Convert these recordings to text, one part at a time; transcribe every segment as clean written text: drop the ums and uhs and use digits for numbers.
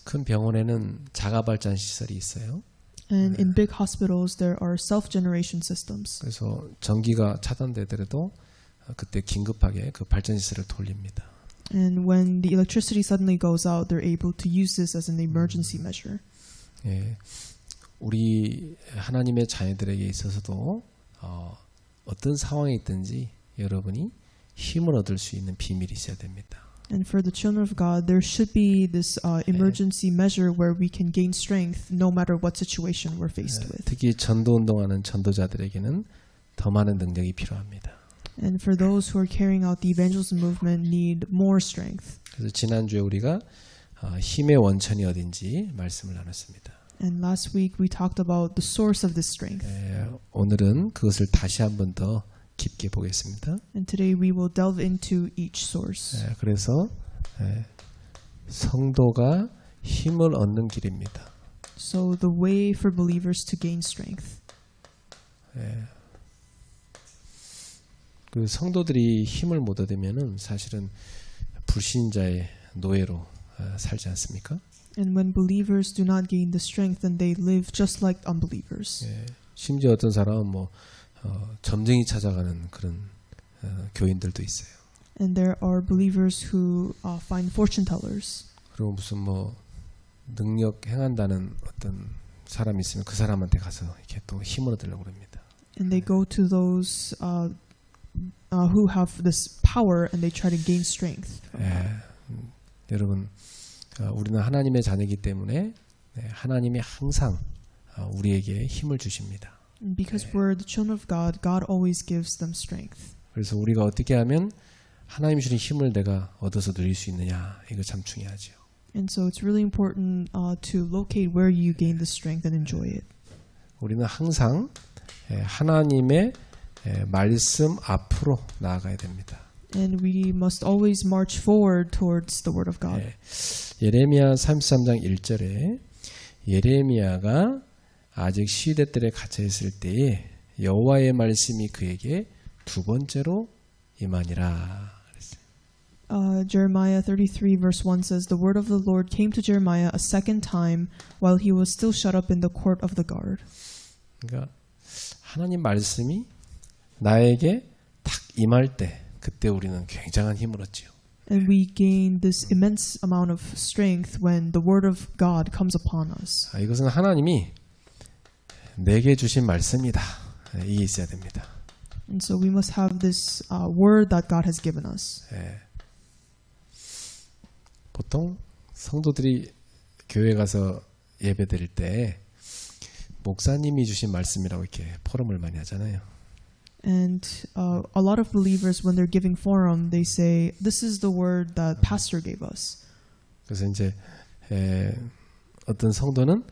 큰 병원에는 자가 발전 시설이 있어요. And in big hospitals, there are self-generation systems. 그래서 전기가 차단되더라도 그때 긴급하게 그 발전 시설을 돌립니다. And when the electricity suddenly goes out, they're able to use this as an emergency measure. 예, 우리 하나님의 자녀들에게 있어서도 어떤 상황에 있든지 여러분이 힘을 얻을 수 있는 비밀이 있어야 됩니다. And for the children of God, there should be this emergency measure where we can gain strength no matter what situation we're faced with. 특히 전도 운동하는 전도자들에게는 더 많은 능력이 필요합니다. And for those who are carrying out the evangelism movement need more strength. 그래서 지난주에 우리가 힘의 원천이 어딘지 말씀을 나눴습니다. And last week we talked about the source of this strength. 오늘은 그것을 다시 한 번 더 깊게 보겠습니다. And today we will delve into each source. 그래서 성도가 힘을 얻는 길입니다. So the way for believers to gain strength. 그 성도들이 힘을 못 얻으면은 사실은 불신자의 노예로 살지 않습니까? And when believers do not gain the strength, then they live just like unbelievers. 심지어 어떤 사람은 뭐 점쟁이 찾아가는 그런 교인들도 있어요. And there are believers who find fortune tellers. 그리고 무슨 뭐 능력 행한다는 어떤 사람이 있으면 그 사람한테 가서 이렇게 또 힘을 얻으려고 합니다. And they go to those who have this power and they try to gain strength. 여러분, 우리는 하나님의 자녀이기 때문에 하나님이 항상 우리에게 힘을 주십니다. And because we're the children of God, God always gives them strength. 그래서 우리가 어떻게 하면 하나님 주신 힘을 내가 얻어서 누릴 수 있느냐, 이거 참 중요하죠. And so it's really important to locate where you gain the strength and enjoy it. 우리는 항상 하나님의 말씀 앞으로 나아가야 됩니다. And we must always march forward towards the Word of God. 예레미야 33장 1절에 예레미야가 아직 시위대들에 갇혀 있을 때에 여호와의 말씀이 그에게 두 번째로 임하니라. Jeremiah 33 verse 1 says, The word of the Lord came to Jeremiah a second time while he was still shut up in the court of the guard. 그러니까 하나님 말씀이 나에게 딱 임할 때 그때 우리는 굉장한 힘을 얻지요. And we gain this immense amount of strength when the word of God comes upon us. 이것은 하나님이 내게 주신 말씀이다. 이게 있어야 됩니다. And so we must have this word that God has given us. 보통 성도들이 교회 가서 예배 드릴 때 목사님이 주신 말씀이라고 이렇게 포럼을 많이 하잖아요. And a lot of believers, when they're giving forum, they say, "This is the word that pastor gave us." 그래서 이제 어떤 성도는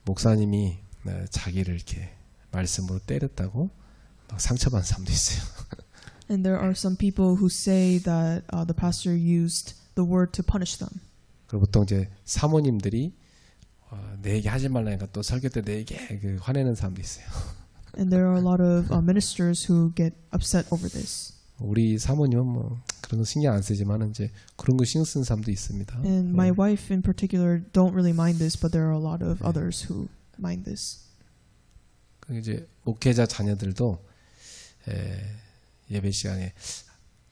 목사님이 자기를 이렇게 말씀으로 때렸다고 막 상처받은 사람도 있어요. And there are some people who say that the pastor used the word to punish them. 그리고 보통 이제 사모님들이 내 얘기 하지 말라니까 또 설교 때 내 얘기 화내는 사람도 있어요. And there are a lot of ministers who get upset over this. 우리 사모님은 뭐 그런 거 신경 안 쓰지만 이제 그런 거 신경 쓰는 사람도 있습니다. And my wife in particular don't really mind this, but there are a lot of others who mind this. 그 이제 목회자 자녀들도 예배 시간에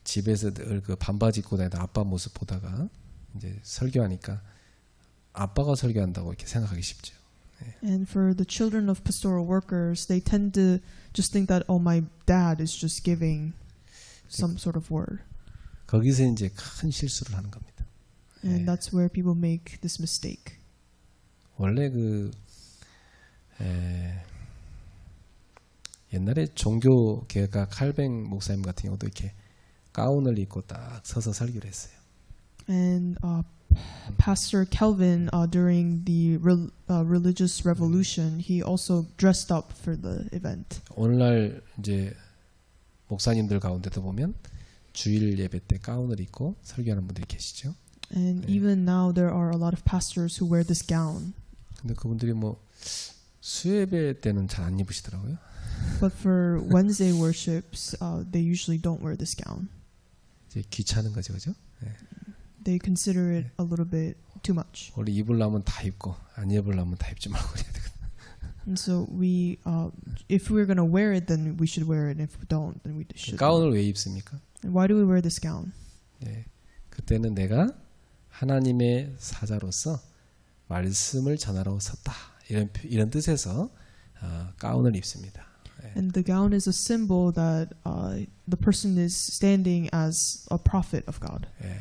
집에서 늘 그 반바지 입고 다니던 아빠 모습 보다가 이제 설교하니까 아빠가 설교한다고 이렇게 생각하기 쉽죠. And for the children of pastoral workers, they tend to just think that, oh, my dad is just giving some sort of word. 거기서 이제 큰 실수를 하는 겁니다. And that's where people make this mistake. 원래 옛날에 종교 개혁가 칼뱅 목사님 같은 경우도 이렇게 가운을 입고 딱 서서 설교를 했어요. And Pastor Calvin, during the religious revolution, he also dressed up for the event. 오늘날 이제 목사님들 가운데도 보면 주일 예배 때 가운을 입고 설교하는 분들이 계시죠. And even now there are a lot of pastors who wear this gown. 근데 그분들이 뭐 수예배 때는 잘 안 입으시더라고요. But for Wednesday worships, they usually don't wear this gown. 이제 귀찮은 거죠, 그죠? They consider it a little bit too much. 원래 입으려면 다 입고 안 입으려면 다 입지 말고 그래야 되거든. And so we, if we're going to wear it, then we should wear it. If we don't, then we should. 가운을 왜 입습니까? And why do we wear this gown? 예, 그때는 내가 하나님의 사자로서 말씀을 전하러 섰다 이런 뜻에서 가운을 입습니다. And the gown is a symbol that the person is standing as a prophet of God. 예.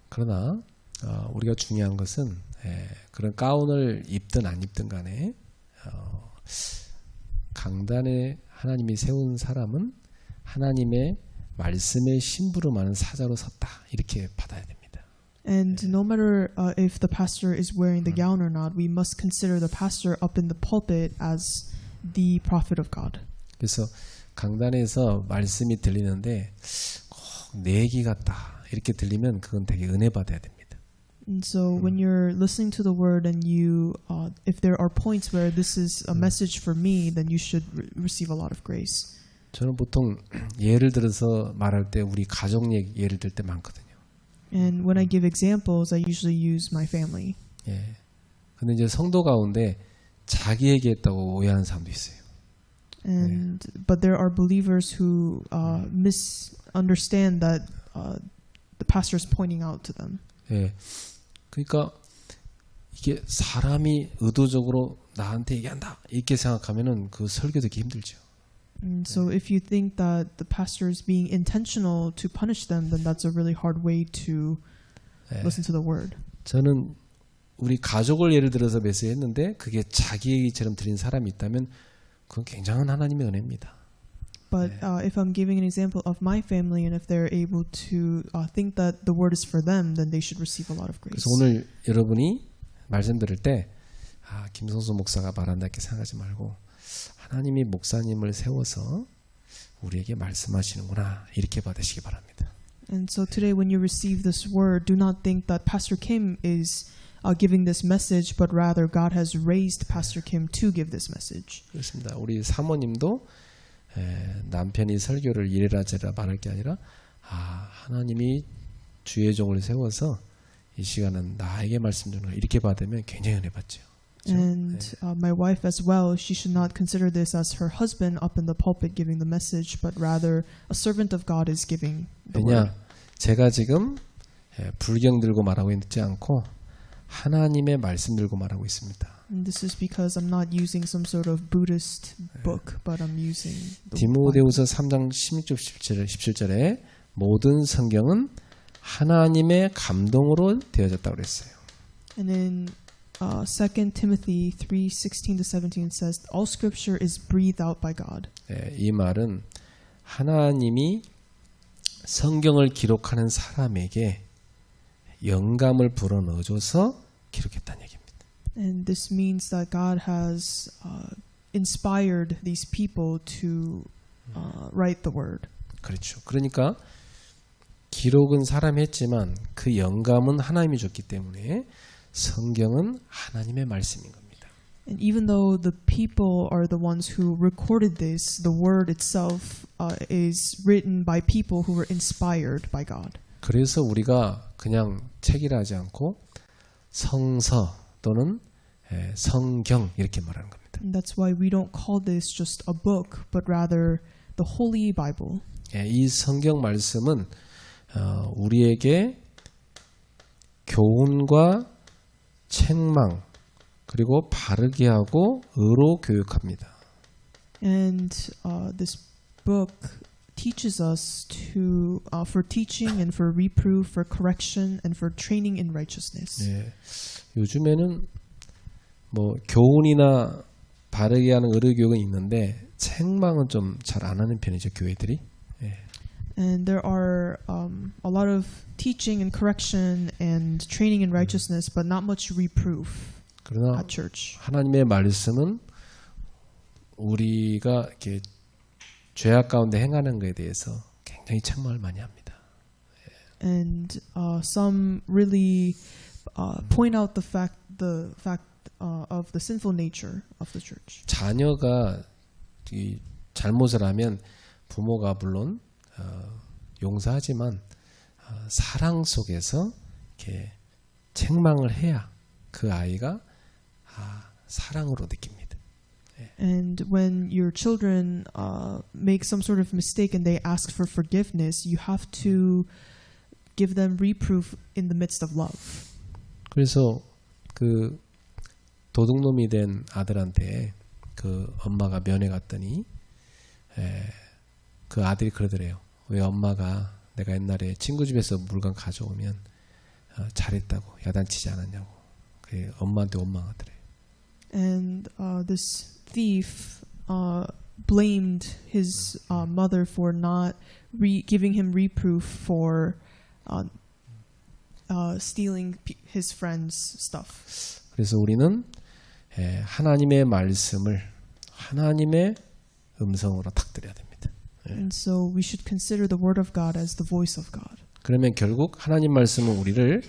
그러나 우리가 중요한 것은 그런 가운을 입든 안 입든 간에 강단에 하나님이 세운 사람은 하나님의 말씀의 심부름하는 사자로 섰다 이렇게 받아야 됩니다. And no matter if the pastor is wearing the gown or not, we must consider the pastor up in the pulpit as the prophet of God. 그래서 강단에서 말씀이 들리는데 꼭 내 얘기 같다 이렇게 들리면 그건 되게 은혜 받아야 됩니다. And so when you're listening to the word and you, if there are points where this is a message for me, then you should receive a lot of grace. 저는 보통 예를 들어서 말할 때 우리 가족 얘기 예를 들 때 많거든요. And when I give examples, I usually use my family. 예. 근데 이제 성도 가운데 자기 얘기했다고 오해하는 사람도 있어요. And but there are believers who misunderstand that the pastor is pointing out to them. 예. 그러니까 이게 사람이 의도적으로 나한테 얘기한다 이렇게 생각하면은 그 설교 듣기 힘들죠. And so if you think that the pastor is being intentional to punish them, then that's a really hard way to listen to the word. 저는 우리 가족을 예를 들어서 메시지했는데 그게 자기 얘기처럼 들린 사람이 있다면 그건 굉장한 하나님의 은혜입니다. But if I'm giving an example of my family and if they're able to think that the word is for them, then they should receive a lot of grace. 그래서 오늘 여러분이 말씀 들을 때 김성수 목사가 말한다 이렇게 생각하지 말고 하나님이 목사님을 세워서 우리에게 말씀하시는구나 이렇게 받으시기 바랍니다. And so today when you receive this word, do not think that Pastor Kim is giving this message, but rather God has raised Pastor Kim to give this message. 그렇습니다. 우리 사모님도 남편이 설교를 이래라 저래라 말할 게 아니라 하나님이 주의 종을 세워서 이 시간은 나에게 말씀 주는 거 이렇게 받으면 굉장히 은혜 받죠. And my wife as well, she should not consider this as her husband up in the pulpit giving the message, but rather a servant of God is giving the word. 왜냐? 제가 지금 불경 들고 말하고 있지 않고 하나님의 말씀 들고 말하고 있습니다. And this is because I'm not using some sort of Buddhist book, but I'm using the 디모데후서 3장 16절 17절에 모든 성경은 하나님의 감동으로 되어졌다고 그랬어요. And in 2 Timothy 3:16 to 17 says, all scripture is breathed out by God. 이 말은 하나님이 성경을 기록하는 사람에게 영감을 불어넣어줘서 기록했다는 얘기입니다. And this means that God has inspired these people to write the word. 그렇죠. 그러니까 기록은 사람이 했지만 그 영감은 하나님이 줬기 때문에 성경은 하나님의 말씀인 겁니다. And even though the people are the ones who recorded this, the word itself is written by people who were inspired by God. 그래서 우리가 그냥 책이라 하지 않고 성서 또는 성경 이렇게 말하는 겁니다. And that's why we don't call this just a book, but rather the Holy Bible. 이 성경 말씀은 우리에게 교훈과 책망 그리고 바르게 하고 의로 교육합니다. And this book teaches us to for teaching and for reproof, for correction, and for training in righteousness. 요즘에는 뭐 교훈이나 바르게 하는 의로 교육은 있는데 책망은 좀 잘 안 하는 편이죠 교회들이. And there are a lot of teaching and correction and training in righteousness, but not much reproof 그러나 at church. 하나님의 말씀은 우리가 이렇게 죄악 가운데 행하는 것에 대해서 굉장히 책망을 많이 합니다. And some really point out the fact of the sinful nature of the church. 자녀가 이 잘못을 하면 부모가 물론 용서하지만 사랑 속에서 이렇게 책망을 해야 그 아이가 사랑으로 느낍니다. And when your children make some sort of mistake and they ask for forgiveness, you have to give them reproof in the midst of love. 그래서 그 도둑놈이 된 아들한테 그 엄마가 면회 갔더니 그 아들이 그러더래요. 왜 엄마가 내가 옛날에 친구 집에서 물건 가져오면 잘했다고 야단치지 않았냐고. 그 엄마한테 원망하더래요. And this thief blamed his mother for not giving him reproof for stealing his friend's stuff. 그래서 우리는 하나님의 말씀을 하나님의 음성으로 탁 들여야 됩니다. And so we should consider the word of God as the voice of God. 그러면 결국 하나님 말씀은 우리를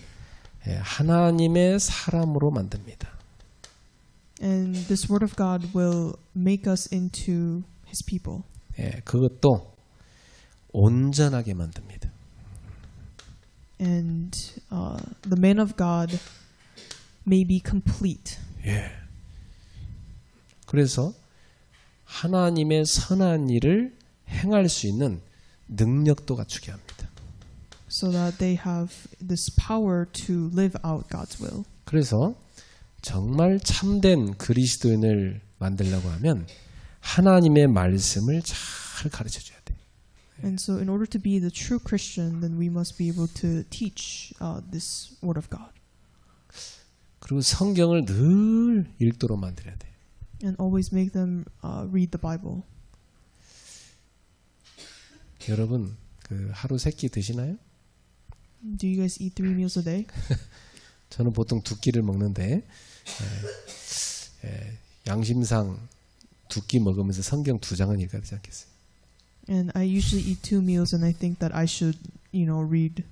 하나님의 사람으로 만듭니다. And this word of God will make us into his people. 그것도 온전하게 만듭니다. And the man of God may be complete. 그래서 하나님의 선한 일을 행할 수 있는 능력도 갖추게 합니다. So that they have this power to live out God's will. 그래서 정말 참된 그리스도인을 만들려고 하면 하나님의 말씀을 잘 가르쳐 줘야 돼요. And so in order to be the true Christian, then we must be able to teach this word of God. 그리고 성경을 늘 읽도록 만들어야 돼요. And always make them read the Bible. 여러분 그 하루 3끼 드시나요? Do you guys eat 3 meals a day? 저는 보통 2끼를 먹는데 양심상 2끼 먹으면서 성경 2장은 읽어야 되지 않겠어요? And I usually eat 2 meals, and I think that I should, read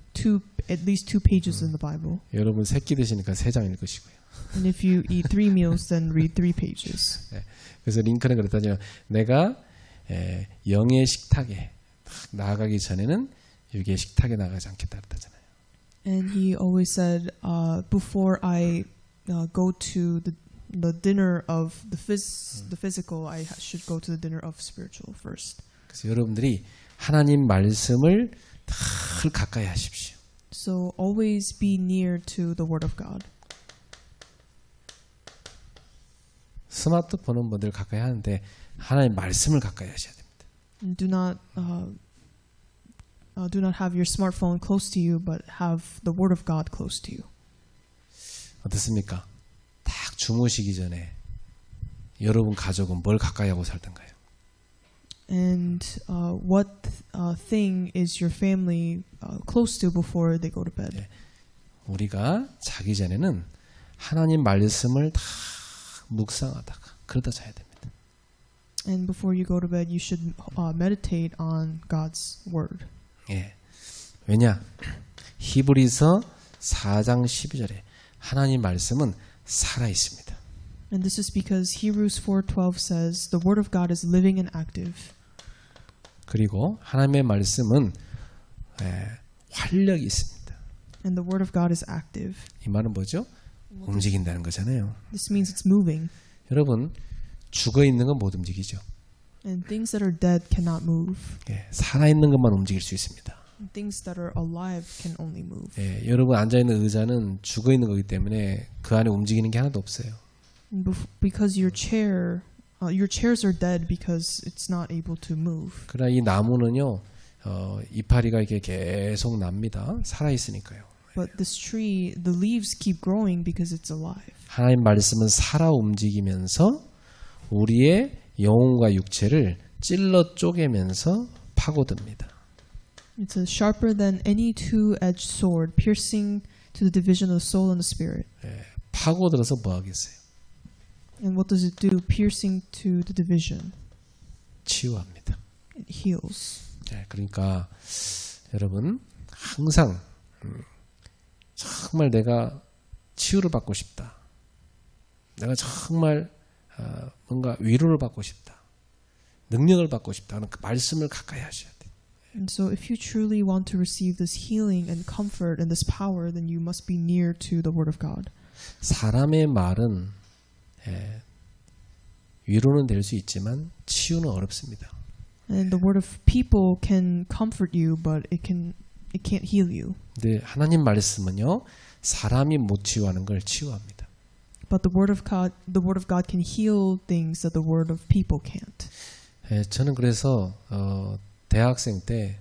at least 2 pages in the Bible. 여러분 3끼 드시니까 3장 읽으시고요. And if you eat 3 meals, then read 3 pages. 그래서 링컨은 그랬다죠. 내가 영의 식탁에 나아가기 전에는 육의 식탁에 나가지 않겠다 그랬잖아요. And he always said, before I go to the dinner of the physical, I should go to the dinner of spiritual first. 그래서 여러분들이 하나님 말씀을 늘 가까이 하십시오. So always be near to the Word of God. 스마트폰은 뭐 늘 가까이 하는데 하나님 말씀을 가까이 하셔야 됩니다. And do not have your smartphone close to you, but have the Word of God close to you. 어떻습니까? 딱 주무시기 전에 여러분 가족은 뭘 가까이 하고 살던가요? And what thing is your family close to before they go to bed? 우리가 자기 전에는 하나님 말씀을 다 묵상하다가 그러다 자야 됩니다. And before you go to bed, you should meditate on God's word. 왜냐? 히브리서 4장 12절에 하나님 말씀은 살아 있습니다. And this is because Hebrews 4:12 says the word of God is living and active. 그리고 하나님의 말씀은 활력이 있습니다. And the word of God is active. 이 말은 뭐죠? 움직인다는 거잖아요. This means it's moving. 여러분 죽어 있는 건 못 움직이죠. And things that are dead cannot move. 살아 있는 것만 움직일 수 있습니다. And things that are alive can only move. 여러분 앉아 있는 의자는 죽어 있는 거기 때문에 그 안에 움직이는 게 하나도 없어요. Because your chairs are dead because it's not able to move. 그러나 이 나무는요, 이파리가 이렇게 계속 납니다. 살아 있으니까요. But this tree, the leaves keep growing because it's alive. 하나님 말씀은 살아 움직이면서 우리의 영혼과 육체를 찔러 쪼개면서 파고듭니다. It's sharper than any two-edged sword, piercing to the division of the soul and the spirit. 파고들어서 뭐 하겠어요? And what does it do? Piercing to the division. 치유합니다. It heals. 그러니까 여러분 항상 정말 내가 치유를 받고 싶다. 내가 정말 뭔가 위로를 받고 싶다. 능력을 받고 싶다. 하는 그 말씀을 가까이 하셔야 돼요. And so if you truly want to receive this healing and comfort and this power, then you must be near to the Word of God. 사람의 말은 위로는 될 수 있지만 치유는 어렵습니다. And the word of people can comfort you, but it can't heal you. 근데 하나님 말씀은요, 사람이 못 치유하는 걸 치유합니다. But the word of God can heal things that the word of people can't. 저는 그래서 대학생 때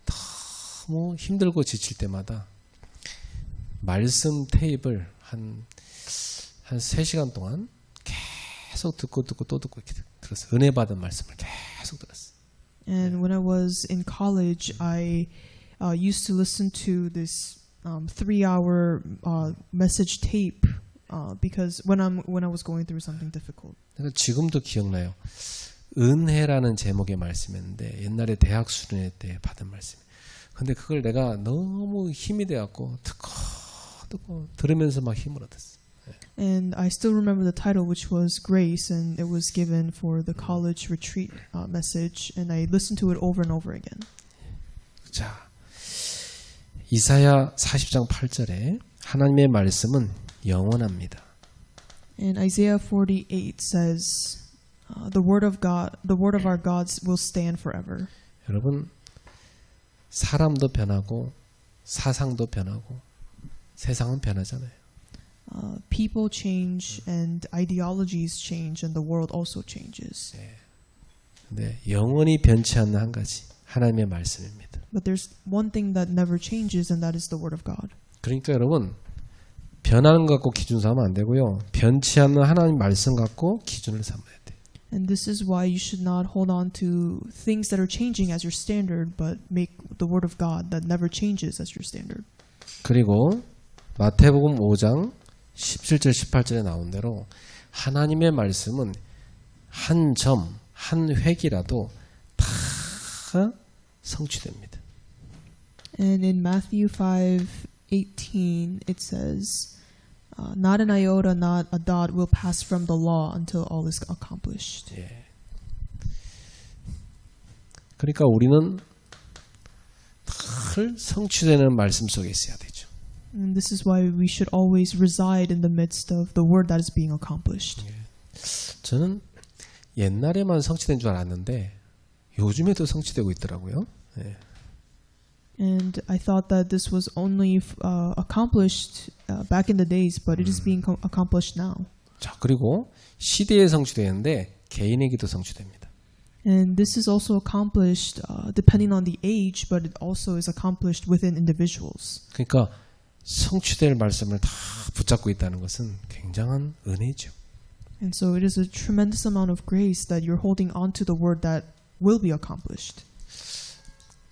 너무 힘들고 지칠 때마다 말씀 테이프를 한 3시간 동안 계속 듣고 또 듣고 이렇게 들었어요. 은혜 받은 말씀을 계속 들었어요. And when I was in college, I used to listen to this 3-hour message tape because when I was going through something difficult. 지금도 기억나요. 은혜라는 제목의 말씀이었는데 옛날에 대학 수련회 때 받은 말씀. 근데 그걸 내가 너무 힘이 돼갖고 듣고 들으면서 막 힘을 얻었어. And I still remember the title, which was Grace, and it was given for the college retreat message, and I listened to it over and over again. 자, 이사야 40장 8절에 하나님의 말씀은 영원합니다. And Isaiah 48 says, "The word of our gods will stand forever." 여러분, 사람도 변하고 사상도 변하고 세상은 변하잖아요. People change and ideologies change and the world also changes. 근데 영원히 변치 않는 한 가지 하나님의 말씀입니다. But there's one thing that never changes, and that is the word of God. 그러니까 여러분, 변하는 것 갖고 기준 삼으면 안 되고요. 변치 않는 하나님 말씀 갖고 기준을 삼아야 돼요. And this is why you should not hold on to things that are changing as your standard, but make the word of God that never changes as your standard. 그리고 마태복음 5장 17절 18절에 나온 대로 하나님의 말씀은 한 점, 한 획이라도 다 성취됩니다. And in Matthew 5:18 it says, "Not an iota, not a dot will pass from the law until all is accomplished." 예. 그러니까 우리는 늘 성취되는 말씀 속에 있어야 되죠. And this is why we should always reside in the midst of the word that is being accomplished. 저는 옛날에만 성취된 줄 알았는데 요즘에도 성취되고 있더라고요. 예. And I thought that this was only accomplished back in the days, but it is being accomplished now. 자, 그리고 시대에 성취되는데 개인에게도 성취됩니다. And this is also accomplished depending on the age, but it also is accomplished within individuals. 그러니까 성취될 말씀을 다 붙잡고 있다는 것은 굉장한 은혜죠. And so it is a tremendous amount of grace that you're holding on to the word that will be accomplished.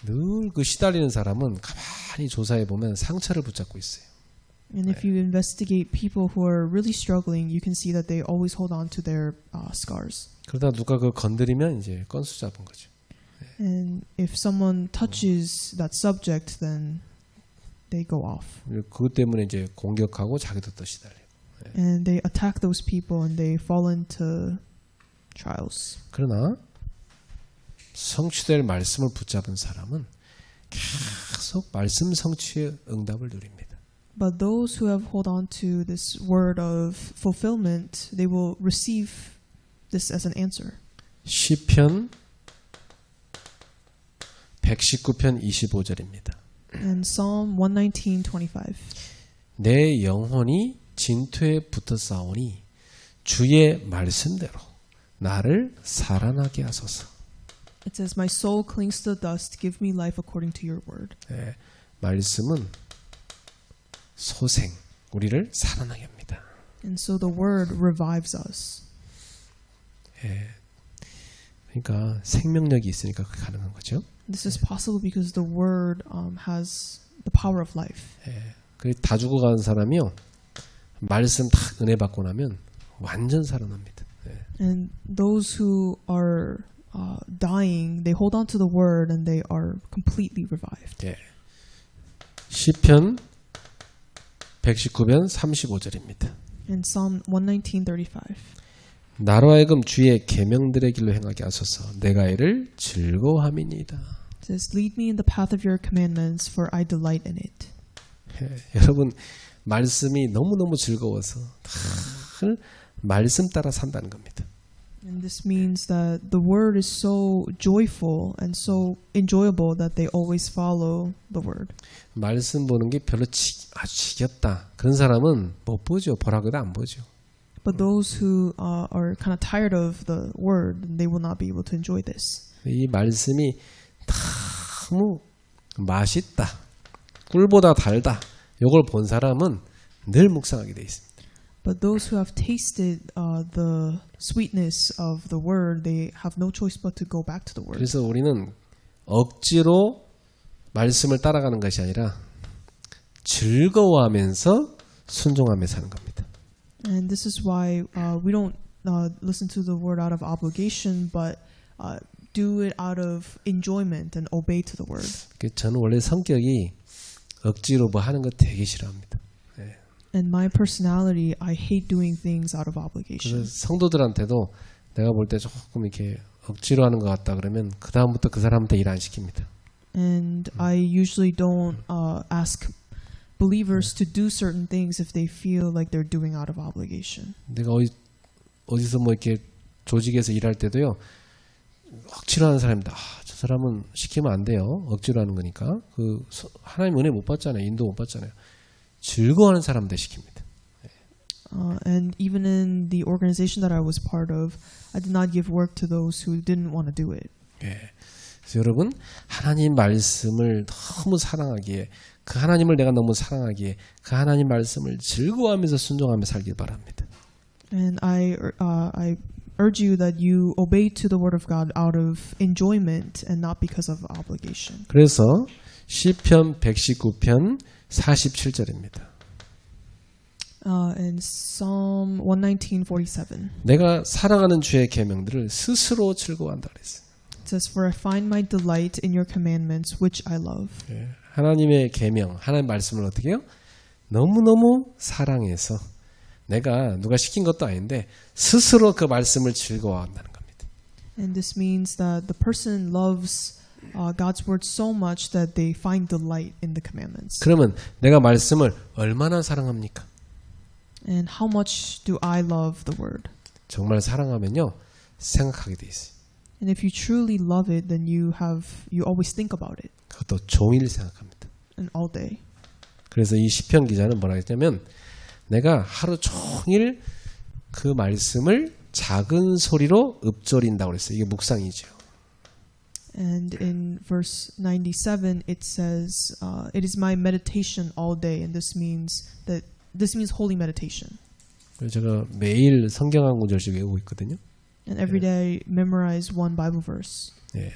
늘 그 시달리는 사람은 가만히 조사해 보면 상처를 붙잡고 있어요. And if you investigate people who are really struggling, you can see that they always hold on to their scars. 그러다 누가 그 건드리면 이제 건수 잡은 거죠. And if someone touches that subject, then they go off. 그것 때문에 이제 공격하고 자기도 또 시달려요. And they attack those people and they fall into trials. 그러나 성취될 말씀을 붙잡은 사람은 계속 말씀 성취의 응답을 누립니다. But those who have hold on to this word of fulfillment, they will receive this as an answer. 시편 119편 25절입니다. And Psalm 119:25. 내 영혼이 진토에 붙어 싸우니 주의 말씀대로 나를 살아나게 하소서. It says, "My soul clings to the dust. Give me life according to your word." 네, 말씀은 소생, 우리를 살아나게 합니다. And so the word revives us. 예, 그러니까 생명력이 있으니까 그게 가능한 거죠. This is possible because the word has the power of life. 예, 그 다 죽어가는 사람이요, 말씀 딱 은혜 받고 나면 완전 살아납니다. 예. And those who are dying, they hold on to the word and they are completely revived. 예. 시편 119편 35절입니다. In Psalm 119:35. 나로 하여금 주의 계명들의 길로 행하게 하소서. 내가 이를 즐거워함이니이다. It says, "Lead me in the path of your commandments, for I delight in it." 여러분 말씀이 너무너무 즐거워서 늘 말씀 따라 산다는 겁니다. And this means that the word is so joyful and so enjoyable that they always follow the word. 말씀 보는 게 별로 아주 지겹다. 그런 사람은 못 보죠. 보라고도 안 보죠. But those who are kind of tired of the word, they will not be able to enjoy this. 이 말씀이 너무 맛있다. 꿀보다 달다. 이걸 본 사람은 늘 묵상하게 돼 있습니다. But those who have tasted the sweetness of the word, they have no choice but to go back to the word. 그래서 우리는 억지로 말씀을 따라가는 것이 아니라 즐거워하면서 순종하며 사는 겁니다. And this is why we don't listen to the word out of obligation, but do it out of enjoyment and obey to the word. 저는 원래 성격이 억지로 뭐 하는 거 되게 싫어합니다. And my personality, I hate doing things out of obligation. 그래서 성도들한테도 내가 볼 때 조금 이렇게 억지로 하는 것 같다 그러면 그 다음부터 그 사람한테 일 안 시킵니다. And I usually don't ask believers to do certain things if they feel like they're doing out of obligation. 내가 어디서 뭐 이렇게 조직에서 일할 때도요. 억지로 하는 사람입니다. 저 사람은 시키면 안 돼요. 억지로 하는 거니까. 그 하나님 은혜 못 받잖아요. 인도 못 받잖아요. 즐거워하는 사람들 시킵니다. And even in the organization that I was part of, I did not give work to those who didn't want to do it. 예. 그래서 여러분 하나님 말씀을 너무 사랑하기에 그 하나님을 내가 너무 사랑하기에 그 하나님 말씀을 즐거워하면서 순종하며 살길 바랍니다. And I urge you that you obey to the word of God out of enjoyment and not because of obligation. 그래서 시편 119편 47절입니다. In Psalm 119:47, 내가 사랑하는 주의 계명들을 스스로 즐거워한다 그랬어요. it says, "For I find my delight in your commandments, which I love." 예. 하나님의 계명, 하나님 말씀을 어떻게 해요? 너무너무 사랑해서 내가 누가 시킨 것도 아닌데 스스로 그 말씀을 즐거워한다는 겁니다. And this means that the person loves God's word so much that they find delight in the commandments. 그러면 내가 말씀을 얼마나 사랑합니까? And how much do I love the word? 정말 사랑하면요 생각하게 돼 있어요. And if you truly love it, then you always think about it, 그것도 종일 생각합니다. and all day. 그래서 이 시편 기자는 뭐라 했냐면 내가 하루 종일 그 말씀을 작은 소리로 읊조린다고 그랬어요. 이게 묵상이죠. And in verse 97, it says, "It is my meditation all day," and this means holy meditation. 그래서 제가 매일 성경 한 구절씩 외우고 있거든요. And every day memorize one Bible verse. 예.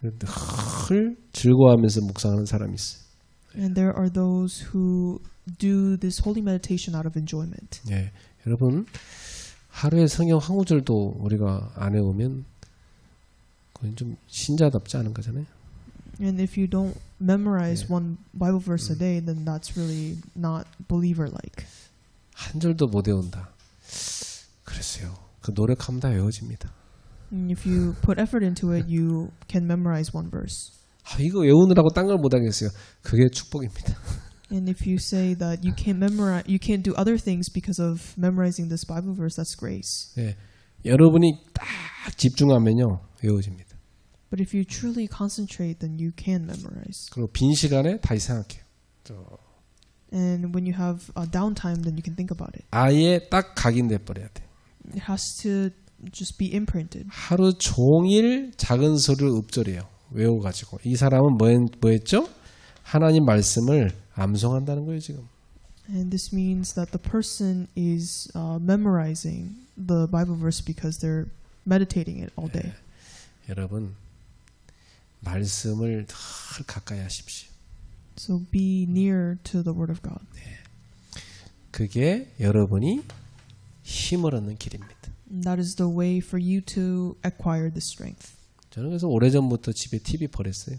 늘 즐거워하면서 묵상하는 사람이 있어요. And there are those who do this holy meditation out of enjoyment. 예. 여러분 하루에 성경 한 구절도 우리가 안 외우면 그건 좀 신자답지 않은 거잖아요. And if you don't memorize one Bible verse a day, then that's really not believer-like. 한 절도 못 외운다. 그랬어요. 그 노력하면 다 외워집니다. And if you put effort into it, you can memorize one verse. 이거 외우느라고 딴 걸 못 하겠어요. 그게 축복입니다. And if you say that you can't do other things because of memorizing this Bible verse, that's grace. 예. 여러분이 딱 집중하면요 외워집니다. But if you truly concentrate, then you can memorize. 그리고 빈 시간에 다시 생각해요. And when you have downtime, then you can think about it. 아예 딱 각인돼 버려야 돼. It has to just be imprinted. 하루 종일 작은 소리를 읊조려요. 외워가지고 이 사람은 뭐 했죠? 하나님 말씀을 암송한다는 거예요 지금. And this means that the person is memorizing the Bible verse because they're meditating it all day. 여러분 말씀을 늘 가까이 하십시오. So be near to the Word of God. 그게 여러분이 힘을 얻는 길입니다. And that is the way for you to acquire the strength. 저는 그래서 오래전부터 집에 TV 버렸어요.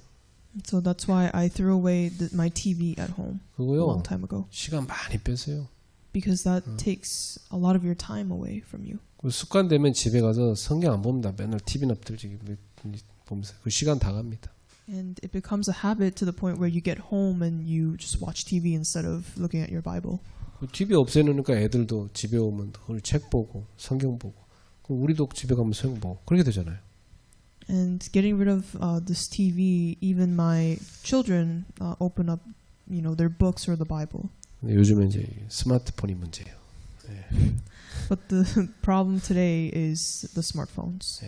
So that's why I threw away my TV at home a 그거요. long time ago. 시간 많이 뺐어요. Because that takes a lot of your time away from you. 습관되면 집에 가서 성경 안 봅니다. 맨날 TV나 틀지 보면서 그 시간 다 갑니다. And it becomes a habit to the point where you get home and you just watch TV instead of looking at your Bible. TV 없애놓으니까 애들도 집에 오면 오늘 책 보고 성경 보고 그럼 우리도 집에 가면 성경 보고 그렇게 되잖아요. And getting rid of this TV, even my children open up, their books or the Bible. 근데 요즘에 이제 스마트폰이 문제예요. But the problem today is the smartphones.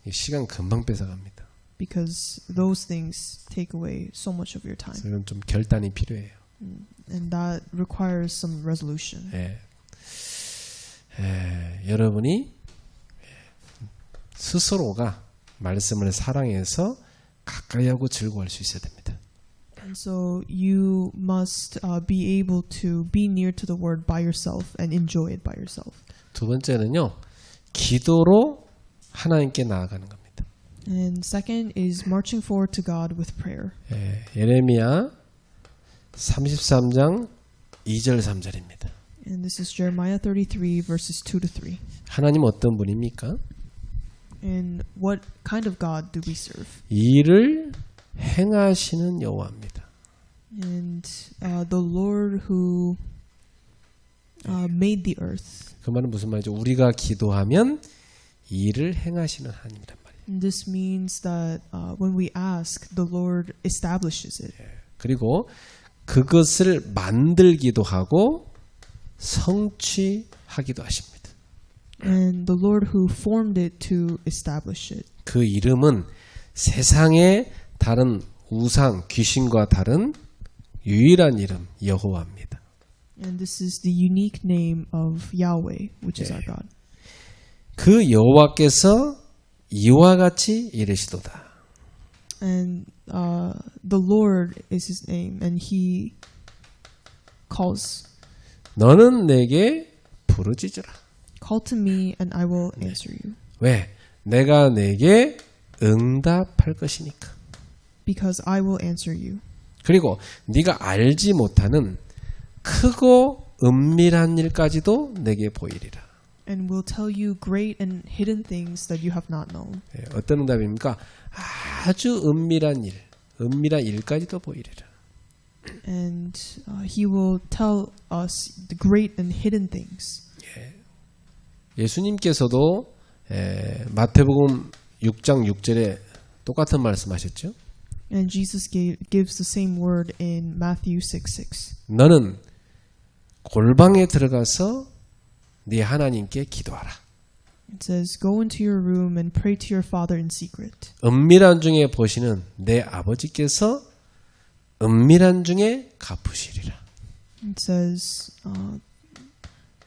이 시간 금방 뺏어갑니다. Because those things take away so much of your time. 그래서 이건 좀 결단이 필요해요. And that requires some resolution. 여러분이 스스로가 말씀을 사랑해서 가까이 하고 즐거워할 수 있어야 됩니다. And so you must be able to be near to the word by yourself and enjoy it by yourself. 두 번째는요. 기도로 하나님께 나아가는 겁니다. And second is marching forward to God with prayer. 예레미야 33장 2절 3절입니다. And this is Jeremiah 33 verses 2 to 3. 하나님 어떤 분입니까? And what kind of God do we serve? 일을 행하시는 여호와입니다. And the Lord who made the earth. 그 말은 무슨 말이죠? 우리가 기도하면 일을 행하시는 하나님이란 말이에요. And this means that when we ask, the Lord establishes it. 그리고 그것을 만들기도 하고 성취하기도 하십니다. And the Lord who formed it to establish it. 그 이름은 세상의 다른 우상, 귀신과 다른 유일한 이름 여호와입니다. And this is the unique name of Yahweh, which is our God. 그 여호와께서 이와 같이 이르시도다. And the Lord is his name, and he calls, 너는 내게 부르짖으라. call to me and I will answer you. 왜? 내가 내게 응답할 것이니까. Because I will answer you. 그리고 네가 알지 못하는 크고 은밀한 일까지도 내게 보이리라. And will tell you great and hidden things that you have not known. 어떤 응답입니까? 아주 은밀한 일까지도 보이리라. And he will tell us the great and hidden things. 예수님께서도 마태복음 6장 6절에 똑같은 말씀하셨죠. And Jesus gives the same word in Matthew 6:6. 너는 골방에 들어가서 네 하나님께 기도하라. It says, "Go into your room and pray to your Father in secret." 은밀한 중에 보시는 내 아버지께서 은밀한 중에 갚으시리라. It says,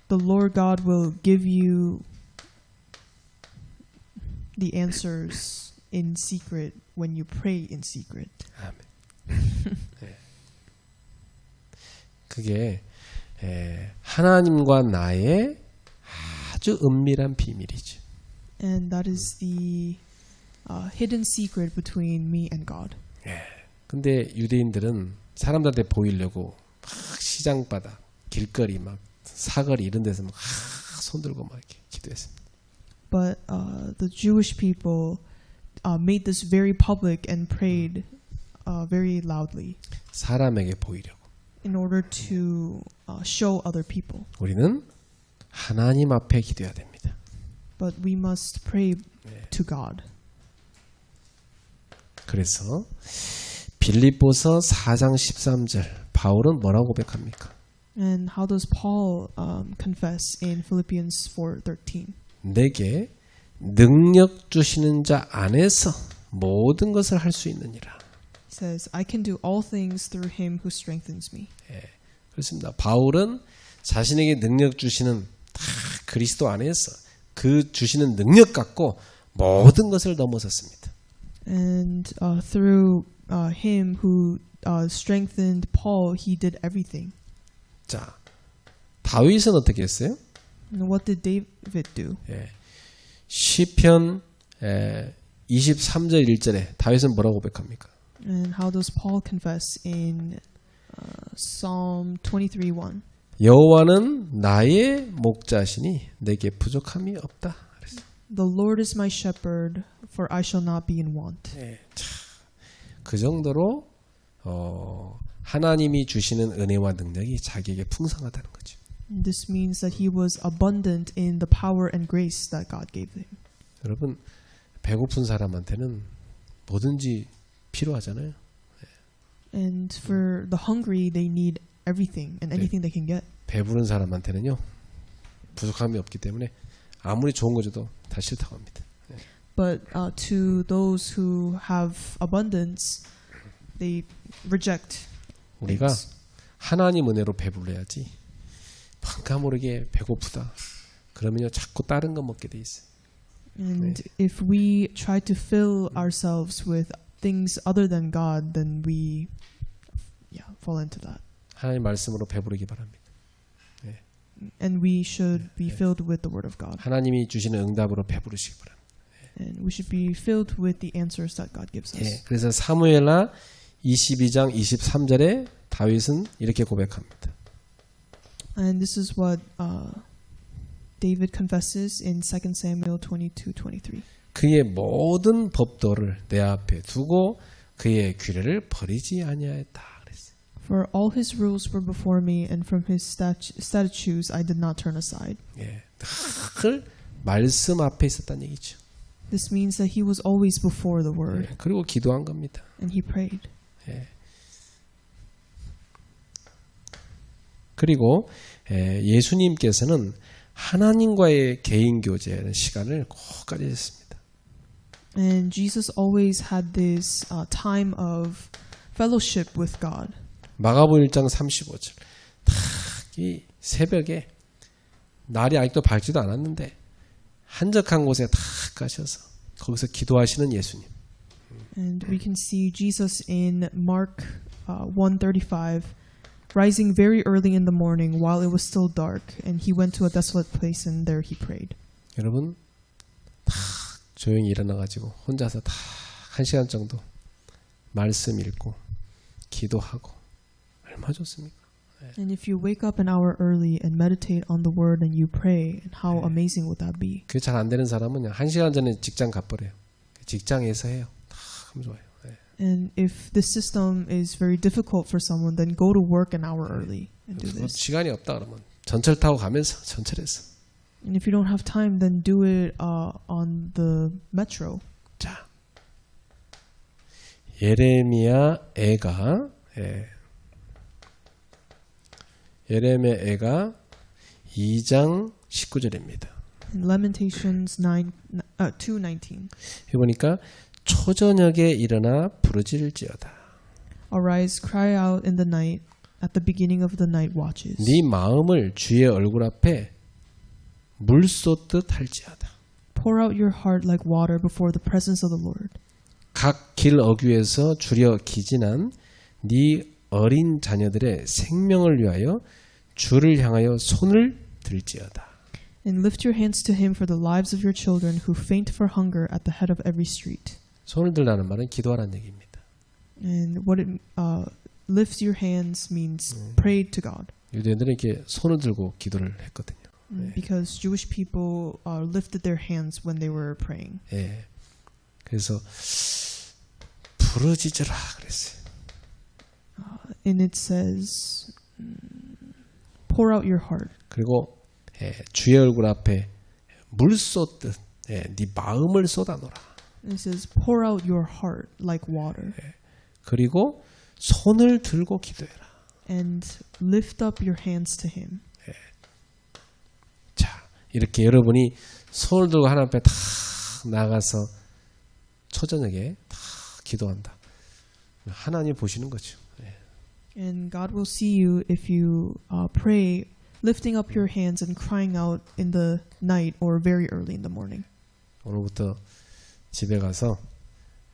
"The Lord God will give you the answers in secret when you pray in secret." 아멘. 그게 하나님과 나의 아주 은밀한 비밀이죠. And that is the hidden secret between me and God. 근데 유대인들은 사람들한테 보이려고 막 시장바닥, 길거리, 막 사거리 이런 데서 막 손들고 막 이렇게 기도했습니다. But the Jewish people made this very public and prayed very loudly 사람에게 보이려고. in order to show other people. 우리는 하나님 앞에 기도해야 됩니다. But we must pray to God. 그래서 빌립보서 4장 13절 바울은 뭐라고 고백합니까? And how does Paul confess in Philippians 4:13? 내게 능력 주시는 자 안에서 모든 것을 할 수 있느니라. He says, "I can do all things through him who strengthens me." 그렇습니다. 바울은 자신에게 능력 주시는 다 그리스도 안에서 그 주시는 능력 갖고 모든 것을 넘어섰습니다. And through him who strengthened Paul, he did everything. 자, 다윗은 어떻게 했어요? And what did David do? 시편 23절 1절에 다윗은 뭐라고 고백합니까? And how does Paul confess in Psalm 23:1? 여호와는 나의 목자시니 내게 부족함이 없다. 그랬어요. The Lord is my shepherd, for I shall not be in want. 예, 참, 그 정도로 하나님이 주시는 은혜와 능력이 자기에게 풍성하다는 거죠. And this means that he was abundant in the power and grace that God gave him. 여러분 배고픈 사람한테는 뭐든지 필요하잖아요. And for the hungry, they need everything and anything they can get. 배부른 사람한테는요 부족함이 없기 때문에 아무리 좋은 거 줘도 다 싫다고 합니다. But to those who have abundance, they reject 우리가 things. 하나님 은혜로 배불러야지 뭔가 모르게 배고프다 그러면요 자꾸 다른 거 먹게 돼 있어요. And if we try to fill ourselves with things other than God, then we fall into that. 하나님 말씀으로 배부르기 바랍니다. And we should be filled with the Word of God. 하나님이 주시는 응답으로 배부르시기 바랍니다. And we should be filled with the answers that God gives us. 예, 그래서 사무엘하 22장 23절에 다윗은 이렇게 고백합니다. And this is what David confesses in 2 Samuel 22:23. 그의 모든 법도를 내 앞에 두고 그의 규례를 버리지 아니하였다. 그랬어요. For all his rules were before me, and from his statutes I did not turn aside. 예, 늘 말씀 앞에 있었다는 얘기죠. This means that he was always before the Word, 예, 그리고 기도한 겁니다. and he prayed. 예. 그리고 예수님께서는 하나님과의 개인 교제하는 시간을 꼭 가지셨습니다. And Jesus always had this time of fellowship with God. 마가복 1장 35절 이 새벽에 날이 아직도 밝지도 않았는데 한적한 곳에 탁 가셔서 거기서 기도하시는 예수님. And we can see Jesus in Mark 1:35, rising very early in the morning while it was still dark, and he went to a desolate place and there he prayed. 여러분 탁 조용히 일어나가지고 혼자서 탁 1시간 정도 말씀 읽고 기도하고 얼마나 좋습니까? And if you wake up an hour early and meditate on the word and you pray, and how amazing would that be? 그게 잘 안 되는 사람은 1시간 전에 직장 가버려요. 직장에서 해요. 참 좋아요. 네. And if this system is very difficult for someone, then go to work an hour early and do this. 시간이 없다 그러면 전철 타고 가면서 전철에서. And if you don't have time, then do it on the metro. 자, 예레미야 애가 예레미야 애가 2장 19절입니다. Lamentations 2:19. 여기 보니까 초저녁에 일어나 부르짖을지어다. Arise, cry out in the night, at the beginning of the night watches. 네 마음을 주의 얼굴 앞에 물 쏟듯 할지어다. Pour out your heart like water before the presence of the Lord. 각 길 어귀에서 줄여 기진한 네 어린 자녀들의 생명을 위하여 주를 향하여 손을 들지어다. And lift your hands to him for the lives of your children who faint for hunger at the head of every street. 손을 들라는 말은 기도하라는 얘기입니다. And what it lift your hands means pray to God. 유대인들은 이렇게 손을 들고 기도를 했거든요. Because Jewish people lifted their hands when they were praying. 예. 그래서 부르짖으라 그랬어요. And it says, pour out your heart. 그리고 주의 얼굴 앞에 물 쏟듯 네 마음을 쏟아놓으라. It says, pour out your heart like water. 그리고 손을 들고 기도해라. And lift up your hands to him. 자, 이렇게 여러분이 손을 들고 하나님 앞에 탁 나가서 초저녁에 탁 기도한다. 하나님 보시는 거죠. And God will see you if you pray, lifting up your hands and crying out in the night or very early in the morning. 오늘부터 집에 가서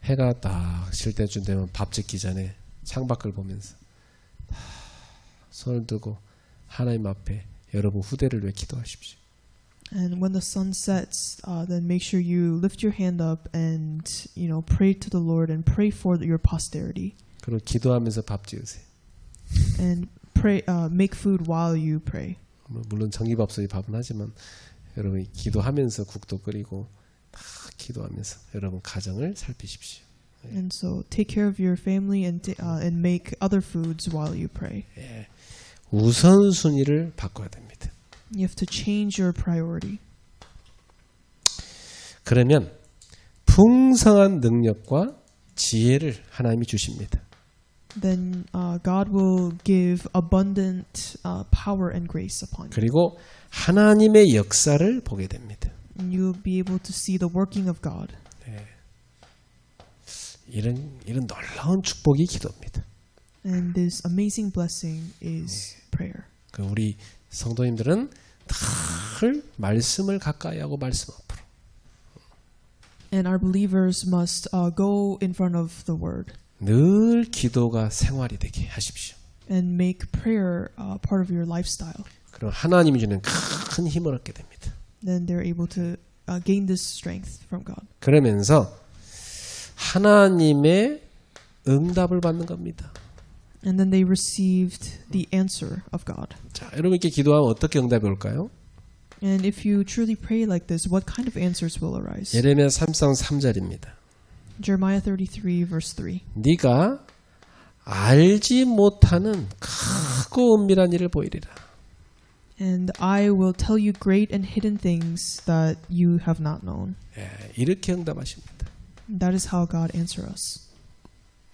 해가 딱 질 때쯤 되면 밥 짓기 전에 창밖을 보면서 손을 들고 하나님 앞에 여러분 후대를 위해 기도하십시오. And when the sun sets, then make sure you lift your hand up and pray to the Lord and pray for your posterity. 그리고 기도하면서 밥 지으세요. And pray, make food while you pray. 물론 전기밥솥이 밥은 하지만 여러분이 기도하면서 국도 끓이고 다 기도하면서 여러분 가정을 살피십시오. And so take care of your family and make other foods while you pray. 예, 우선순위를 바꿔야 됩니다. You have to change your priority. 그러면 풍성한 능력과 지혜를 하나님이 주십니다. Then God will give abundant power and grace upon you. 그리고 하나님의 역사를 보게 됩니다. And you'll be able to see the working of God. 이런 놀라운 축복이 기도입니다. And this amazing blessing is prayer. 그 우리 성도님들은 늘 말씀을 가까이 하고 말씀 앞으로. And our believers must go in front of the Word 늘 기도가 생활이 되게 하십시오. and make prayer part of your lifestyle. 그럼 하나님이 주는 큰 힘을 얻게 됩니다. Then they're able to gain this strength from God. 그러면서 하나님의 응답을 받는 겁니다. And then they received the answer of God. 자, 여러분 이렇게 기도하면 어떻게 응답이 올까요? And if you truly pray like this, what kind of answers will arise? 예레미야 33장 3절입니다. Jeremiah 33 verse 3. 네가 알지 못하는 크고 은밀한 일을 보이리라. And I will tell you great and hidden things that you have not known. 예, 이렇게 응답하십니다. That is how God answers us.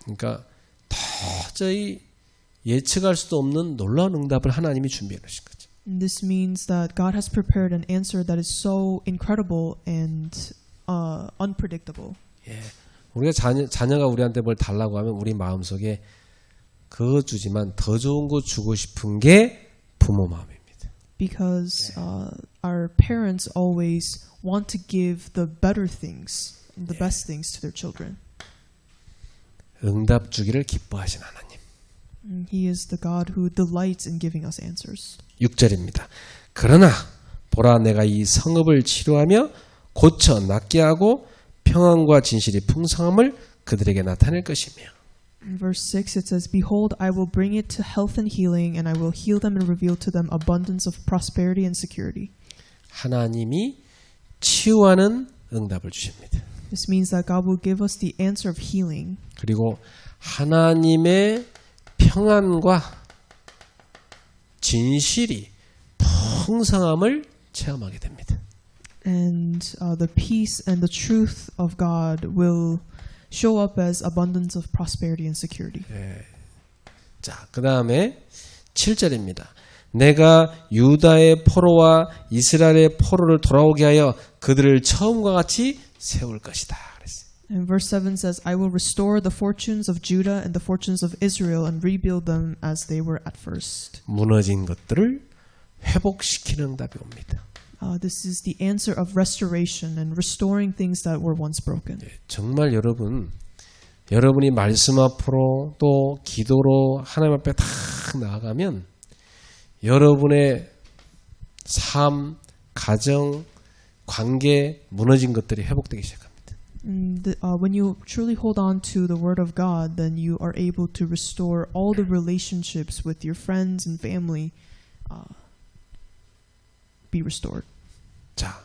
그러니까 도저히 예측할 수도 없는 놀라운 응답을 하나님이 준비해 놓으신 거죠. And this means that God has prepared an answer that is so incredible and unpredictable. 예, 우리가 자녀가 우리한테 뭘 달라고 하면 우리 마음속에 그거 주지만 더 좋은 거 주고 싶은 게 부모 마음입니다. Because our parents always want to give the better things, the best things to their children. 응답 주기를 기뻐하신 하나님. And He is the God who delights in giving us answers. 6절입니다. 그러나 보라 내가 이 성읍을 치료하며 고쳐 낫게 하고 평안과 진실이 풍성함을 그들에게 나타낼 것이며. In verse 6 it says, Behold, I will bring it to health and healing, and I will heal them and reveal to them abundance of prosperity and security. 하나님이 치유하는 응답을 주십니다. This means that God will give us the answer of healing. 그리고 하나님의 평안과 진실이 풍성함을 체험하게 됩니다. And the peace and the truth of God will show up as abundance of prosperity and security. 자, 그 다음에 7절입니다. 내가 유다의 포로와 이스라엘의 포로를 돌아오게 하여 그들을 처음과 같이 세울 것이다. 그랬어요. And verse 7 says, I will restore the fortunes of Judah and the fortunes of Israel and rebuild them as they were at first. 무너진 것들을 회복시키는 응답이 옵니다. This is the answer of restoration and restoring things that were once broken. 정말 여러분이 말씀 앞으로 또 기도로 하나님 앞에 딱 나아가면 여러분의 삶, 가정, 관계 무너진 것들이 회복되기 시작합니다. And when you truly hold on to the Word of God, then you are able to restore all the relationships with your friends and family. Be restored. 자,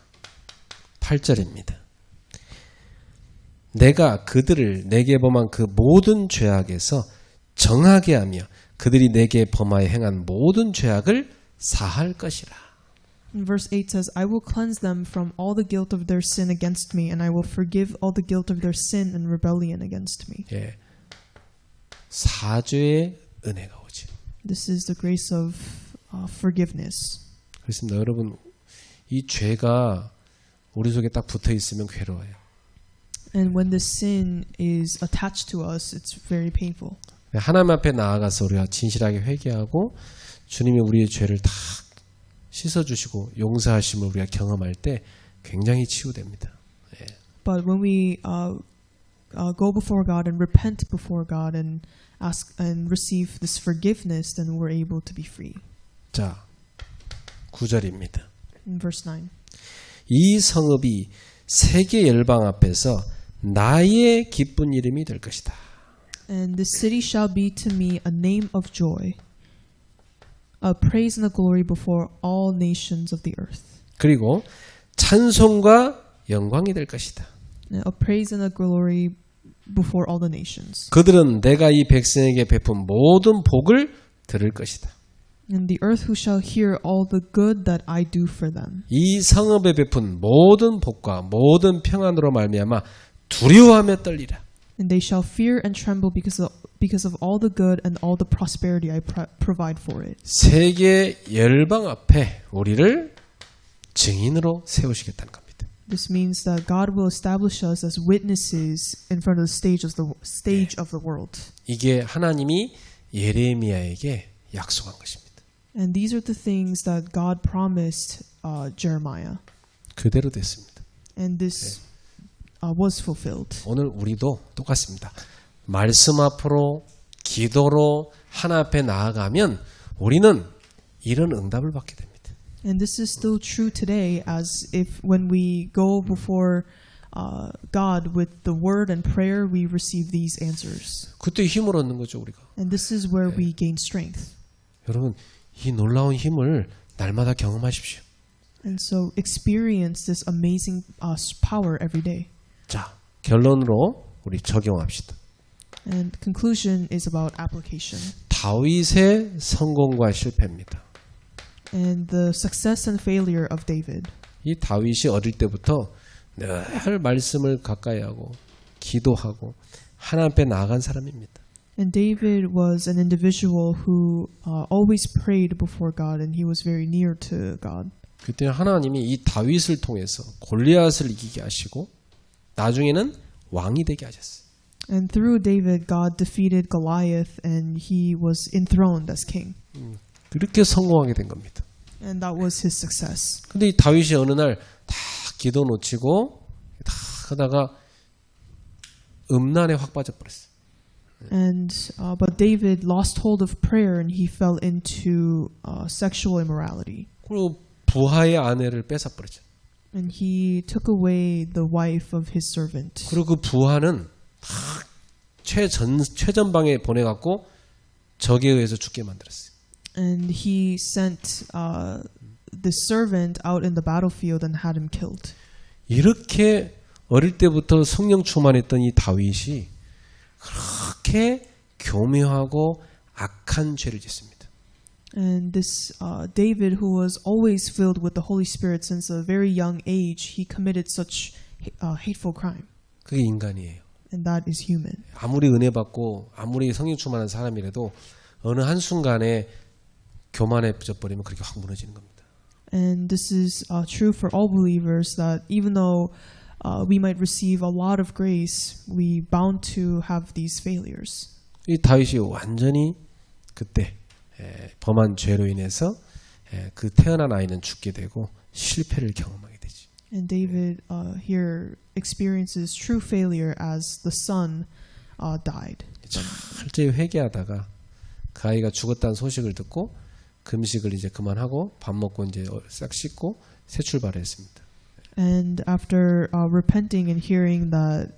8절입니다. 내가 그들을 내게 범한 그 모든 죄악에서 정하게 하며 그들이 내게 범하여 행한 모든 죄악을 사할 것이라. And verse 8 says, I will cleanse them from all the guilt of their sin against me, and I will forgive all the guilt of their sin and rebellion against me. 예, 사죄의 은혜가 오지. This is the grace of forgiveness. 그렇습니다. 여러분, 이 죄가 우리 속에 딱 붙어 있으면 괴로워요. And when the sin is attached to us, it's very painful. 하나님 앞에 나아가서 우리가 진실하게 회개하고 주님이 우리의 죄를 다 씻어주시고 용서하심을 우리가 경험할 때 굉장히 치유됩니다. 예. But when we go before God and repent before God and ask and receive this forgiveness, then we're able to be free. 자, 9절입니다. In verse 9. 이 성읍이 세계 열방 앞에서 나의 기쁜 이름이 될 것이다. And the city shall be to me a name of joy, a praise and a glory before all nations of the earth. 그리고 찬송과 영광이 될 것이다. A praise and a glory before all the nations. 그들은 내가 이 백성에게 베푼 모든 복을 들을 것이다. And the earth who shall hear all the good that I do for them. 이 성읍에 베푼 모든 복과 모든 평안으로 말미암아 두려워하며 떨리라. And they shall fear and tremble because of all the good and all the prosperity I provide for it. 세계 열방 앞에 우리를 증인으로 세우시겠다는 겁니다. This means that God will establish us as witnesses in front of the stage of the world. 이게 하나님이 예레미야에게 약속한 것입니다. And these are the things that God promised Jeremiah. 그대로 됐습니다. And this was fulfilled. 오늘 우리도 똑같습니다. 말씀 앞으로 기도로 하나 앞에 나아가면 우리는 이런 응답을 받게 됩니다. And this is still true today, as if when we go before God with the word and prayer, we receive these answers. 그때 힘을 얻는 거죠, 우리가. And this is where we gain strength. 여러분, 이 놀라운 힘을 날마다 경험하십시오. And so experience this amazing power every day. 자, 결론으로 우리 적용합시다. And conclusion is about application. 다윗의 성공과 실패입니다. And the success and failure of David. 이 다윗이 어릴 때부터 늘 말씀을 가까이 하고 기도하고 하나님 앞에 나아간 사람입니다. And David was an individual who always prayed before God, and he was very near to God. 그때 하나님이 이 다윗을 통해서 골리앗을 이기게 하시고 나중에는 왕이 되게 하셨어요. And through David, God defeated Goliath, and he was enthroned as king. 그렇게 성공하게 된 겁니다. And that was his success. 근데 이 다윗이 어느 날 다 기도 놓치고 다 하다가 음란에 확 빠져버렸어요. And but David lost hold of prayer, and he fell into sexual immorality. 그리고 부하의 아내를 뺏어버렸죠. And he took away the wife of his servant. 그리고 그 부하는 다 최전방에 보내갖고 적에 의해서 죽게 만들었어요. And he sent the servant out in the battlefield and had him killed. 이렇게 어릴 때부터 성령 충만했던 이 다윗이 그렇게 교묘하고 악한 죄를 짓습니다. And this David, who was always filled with the Holy Spirit since a very young age, he committed such hateful crime. 그게 인간이에요. And that is human. 아무리 은혜 받고 아무리 성령 충만한 사람이라도 어느 한순간에 교만해져 버리면 그렇게 확 무너지는 겁니다. And this is true for all believers, that even though we might receive a lot of grace, we bound to have these failures. 이 다윗이 완전히 그때 범한 죄로 인해서 그 태어난 아이는 죽게 되고 실패를 경험하게 되지. And David here experiences true failure as the son died. 철저히 회개하다가 그 아이가 죽었다는 소식을 듣고 금식을 이제 그만하고 밥 먹고 이제 싹 씻고 새 출발을 했습니다. And after repenting and hearing that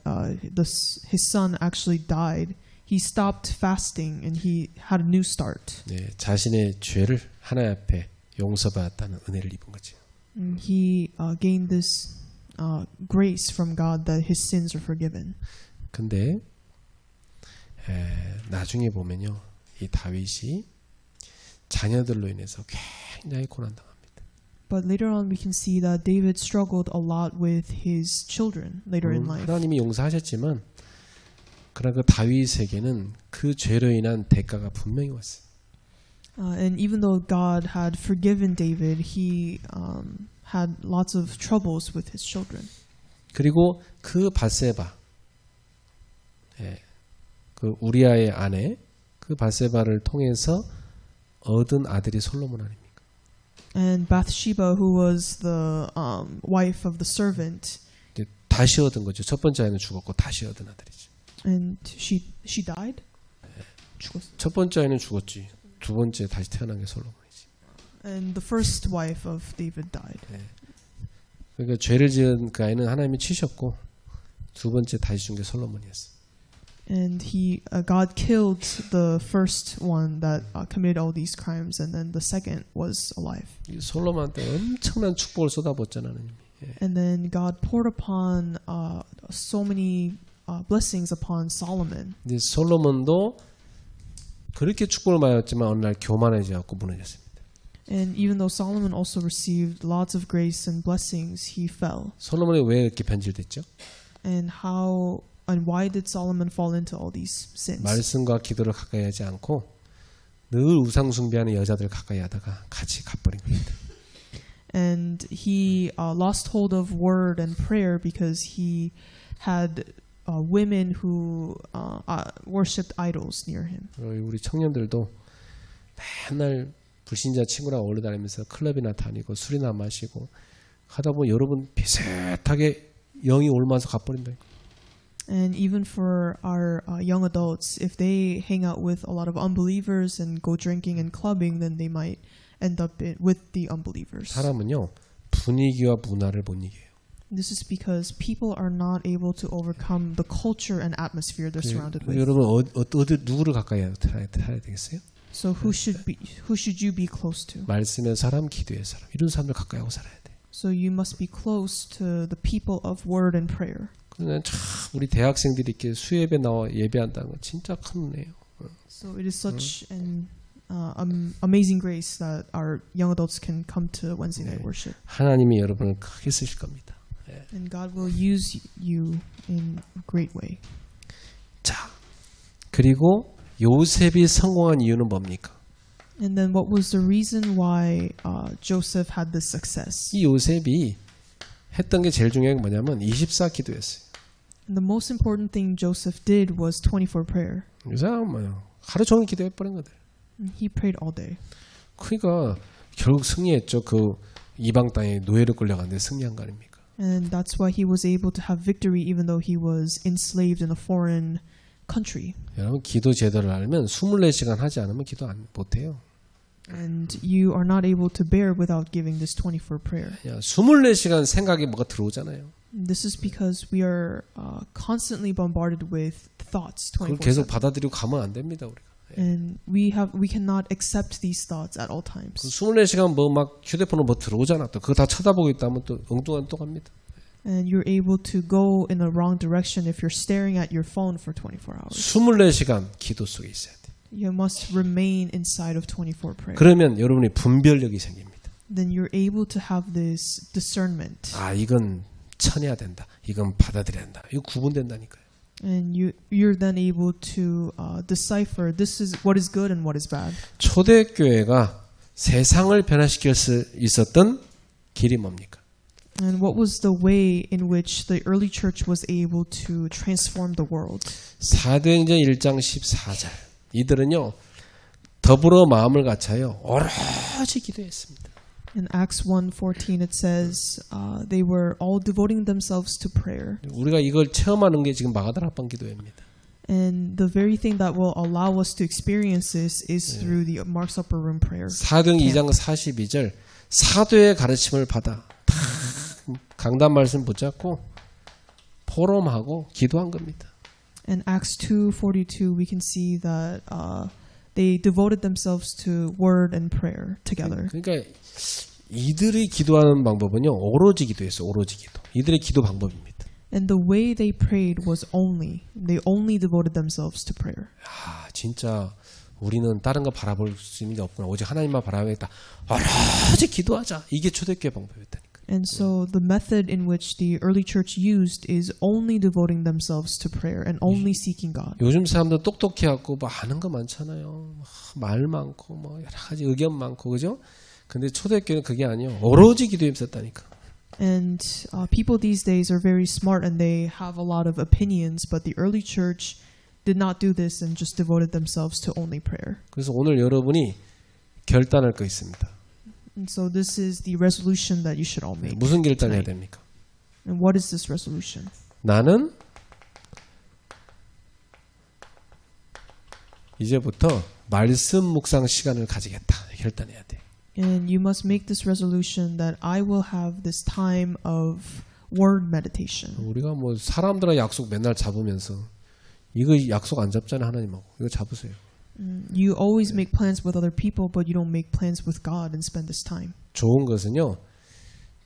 his son actually died, he stopped fasting and he had a new start. 네, 자신의 죄를 하나님 앞에 용서받았다는 은혜를 입은 거죠. And he gained this grace from God that his sins are forgiven. 근데 나중에 보면요, 이 다윗이 자녀들로 인해서 굉장히 고난당합니다. But later on, we can see that David struggled a lot with his children later in life. 하나님이 용서하셨지만, 그러나 그 다윗에게는 그 죄로 인한 대가가 분명히 왔어요. And even though God had forgiven David, he had lots of troubles with his children. 그리고 그 바세바, 그 우리아의 아내, 그 바세바를 통해서 얻은 아들이 솔로몬 아닙니까? And Bathsheba, who was the wife of the servant, 이제 다시 얻은 거죠. 첫 번째 아이는 죽었고 다시 얻은 아들이죠. and she died. 첫 번째 아이는 죽었지. 두 번째 다시 태어난 게 솔로몬이지. And the first wife of David died. 그러니까 죄를 지은 그 아이는 하나님이 치셨고 두 번째 다시 준 게 솔로몬이었어. And God killed the first one that committed all these crimes, and then the second was alive. 이 솔로몬한테 엄청난 축복을 쏟아붓잖아요. 하나님이. And then God poured upon so many blessings upon Solomon. 이제 솔로몬도 그렇게 축복을 받았지만 어느 날 교만해져 갖고 무너졌습니다. And even though Solomon also received lots of grace and blessings, he fell. 솔로몬이 왜 이렇게 변질됐죠? And why did Solomon fall into all these sins? 말씀과 기도를 가까이 하지 않고 늘 우상 숭배하는 여자들 가까이 하다가 같이 가버린 겁니다. And he lost hold of word and prayer because he had women who worshipped idols near him. 우리 청년들도 맨날 불신자 친구랑 어울려 다니면서 클럽이나 다니고 술이나 마시고 하다 보면 여러분 비슷하게 영이 올라서 가버린다. And even for our young adults, if they hang out with a lot of unbelievers and go drinking and clubbing, then they might end up with the unbelievers. 사람은요 분위기와 문화를 못 이겨요. This is because people are not able to overcome the culture and atmosphere they're surrounded with. 여러분 어디 누구를 가까이 해야 되겠어요? So who should you be close to? 말씀의 사람, 기도의 사람 이런 사람들 가까이 하고 살아야 돼. So you must be close to the people of word and prayer. 그러면 참 우리 대학생들이 이렇게 수예배 나와 예배한다는 건 진짜 큰 은혜예요. So it is such an amazing grace that our young adults can come to Wednesday night worship. 하나님이 여러분을 크게 쓰실 겁니다. And God will use you in a great way. 자, 그리고 요셉이 성공한 이유는 뭡니까? And then what was the reason why Joseph had this success? 이 요셉이 했던 게 제일 중요한 게 뭐냐면 24 기도였어요. And the most important thing Joseph did was 24 prayer. 이 사람은 뭐야? 하루 종일 기도해버린 거들. He prayed all day. 그러니까 결국 승리했죠. 그 이방 땅에 노예로 끌려갔는데 승리한 거 아닙니까? And that's why he was able to have victory even though he was enslaved in a foreign country. 여러분 기도 제대로 하려면 24시간 하지 않으면 기도 못해요. And you are not able to bear without giving this 24 prayer. 24시간 생각이 뭐가 들어오잖아요. This is because we are constantly bombarded with thoughts 그걸 계속 24/7. 받아들이고 가면 안 됩니다, 우리가. And we cannot accept these thoughts at all times. 24시간 뭐 막 휴대폰으로 뭐 들어오잖아. 또 그거 다 쳐다보고 있다면 또 엉뚱한 또 갑니다. And you're able to go in a wrong direction if you're staring at your phone for 24 hours. 24시간 기도 속에 있어야 돼. You must remain inside of 24 prayer. 그러면 여러분이 분별력이 생깁니다. Then you're able to have this discernment. 아, 이건 쳐내야 된다. 이건 받아들여야 된다. 이거 구분된다니까요. And you're then able to decipher this is what is good and what is bad. 초대교회가 세상을 변화시킬 수 있었던 길이 뭡니까? And what was the way in which the early church was able to transform the world? 사도행전 1장 14절. 이들은요 더불어 마음을 같아요 오로지 기도했습니다. In Acts 1:14 it says they were all devoting themselves to prayer. 우리가 이걸 체험하는 게 지금 마가다라 합방 기도회입니다. And the very thing that will allow us to experience this is through the Mark's Upper Room prayer. 사도행 2장 42절 사도의 가르침을 받아 다 강단 말씀 붙잡고 포럼하고 기도한 겁니다. In Acts 2:42 we can see that they devoted themselves to word and prayer together. 그러니까 이들이 기도하는 방법은요 오로지 기도였어요. 오로지 기도. 이들의 기도 방법입니다. And the way they prayed was they only devoted themselves to prayer. 아 진짜 우리는 다른 거 바라볼 수 있는 게 없구나. 오직 하나님만 바라야겠다. 오로지 기도하자. 이게 초대교회 방법이었다니까. And so the method in which the early church used is only devoting themselves to prayer and only seeking God. 요즘 사람들 똑똑해갖고 뭐 아는 거 많잖아요. 말 많고 뭐 여러 가지 의견 많고 그죠? 근데 초대교회는 그게 아니에요. 오로지 기도에 있었다니까. And people these days are very smart and they have a lot of opinions, but the early church did not do this and just devoted themselves to only prayer. 그래서 오늘 여러분이 결단할 거 있습니다. And so this is the resolution that you should all make. 무슨 결단해야 됩니까? And what is this resolution? 나는 이제부터 말씀 묵상 시간을 가지겠다. 결단해야 돼. And you must make this resolution that I will have this time of word meditation. 우리가 뭐 사람들하고 약속 맨날 잡으면서 이거 약속 안 잡잖아요. 하나님하고. 이거 잡으세요. You always make plans with other people, but you don't make plans with God and spend this time. 좋은 것은요.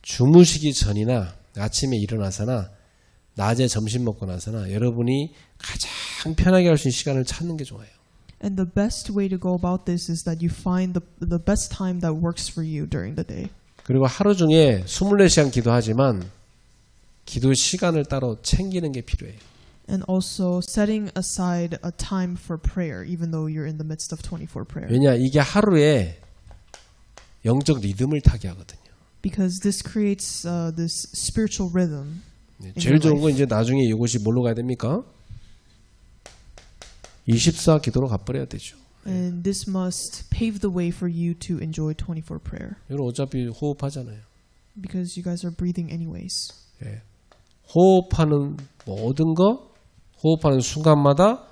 주무시기 전이나 아침에 일어나서나 낮에 점심 먹고 나서나 여러분이 가장 편하게 할 수 있는 시간을 찾는 게 좋아요. And the best way to go about this is that you find the best time that works for you during the day. 그리고 하루 중에 24시간 기도하지만 기도 시간을 따로 챙기는 게 필요해요. And also setting aside a time for prayer, even though you're in the midst of 24 prayer. 왜냐, 이게 하루에 영적 리듬을 타게 하거든요. Because this creates this spiritual rhythm. 제일 좋은 건 이제 나중에 이것이 뭘로 가야 됩니까? 24 기도로 가버려야 되죠. And this must pave the way for you to enjoy 24 prayer. 여러분 어차피 호흡하잖아요. Because you guys are breathing anyways. 예. 호흡하는 모든 거, 호흡하는 순간마다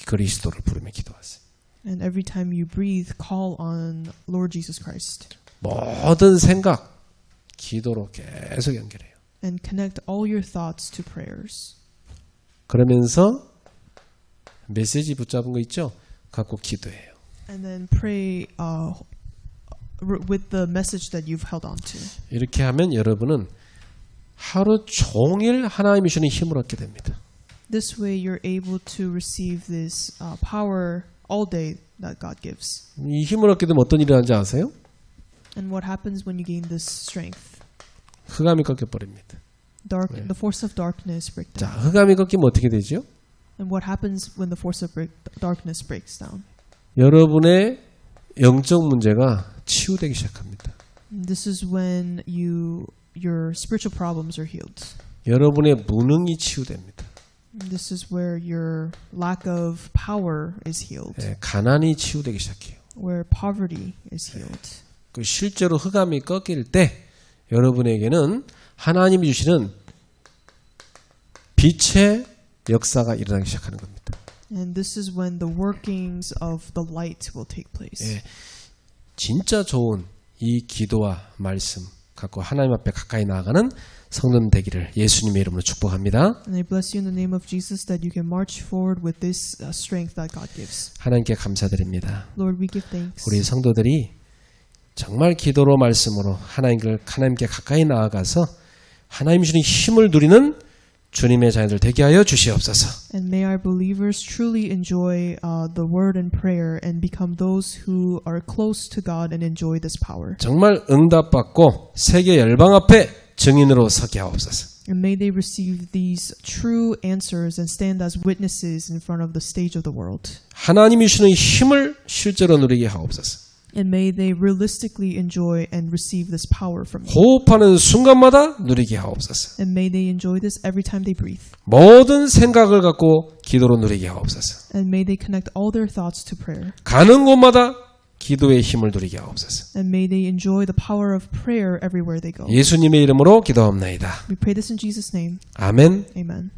그리스도를 부르며 기도하세요. And every time you breathe, call on Lord Jesus Christ. 모든 생각, 기도로 계속 연결해요. And connect all your thoughts to prayers. 그러면서 메시지 붙잡은 거 있죠? 갖고 기도해요. And then pray with the message that you've held on to. 이렇게 하면 여러분은 하루 종일 하나님이 주시는 힘을 얻게 됩니다. This way you're able to receive this power all day that God gives. 이 힘을 얻게 되면 어떤 일이 하는지 아세요? And what happens when you gain this strength? 흑암이 꺾여버립니다. The force of darkness breaks 자, down. 흑암이 꺾이면 어떻게 되죠? And what happens when the force of darkness breaks down? 여러분의 영적 문제가 치유되기 시작합니다. This is when your spiritual problems are healed. 여러분의 무능이 치유됩니다. This is where your lack of power is healed. 예, 가난이 치유되기 시작해요. Where poverty is healed. 그 실제로 흑암이 꺾일 때 여러분에게는 하나님이 주시는 빛의 역사가 일어나기 시작하는 겁니다. And this is when the workings of the light will take place. 예, 진짜 좋은 이 기도와 말씀 갖고 하나님 앞에 가까이 나아가는 성도님 되기를 예수님의 이름으로 축복합니다. And I bless you in the name of Jesus that you can march forward with this strength that God gives. 하나님께 감사드립니다. Lord, we give thanks. 우리 성도들이 정말 기도로 말씀으로 하나님께 가까이 나아가서 하나님 주시는 힘을 누리는 주님의 자녀들 되게 하여 주시옵소서. And may our believers truly enjoy the word and prayer and become those who are close to God and enjoy this power. 정말 응답받고 세계 열방 앞에 증인으로 서게 하옵소서. And may they receive these true answers and stand as witnesses in front of the stage of the world. 하나님이 주시는 힘을 실제로 누리게 하옵소서. And may they realistically enjoy and receive this power from you. 호흡하는 순간마다 누리게 하옵소서. And may they enjoy this every time they breathe. 모든 생각을 갖고 기도로 누리게 하옵소서. And may they connect all their thoughts to prayer. 가는 곳마다 기도의 힘을 누리게 하옵소서. And may they enjoy the power of prayer everywhere they go. 예수님의 이름으로 기도합나이다. We pray this in Jesus' name. 아멘. Amen.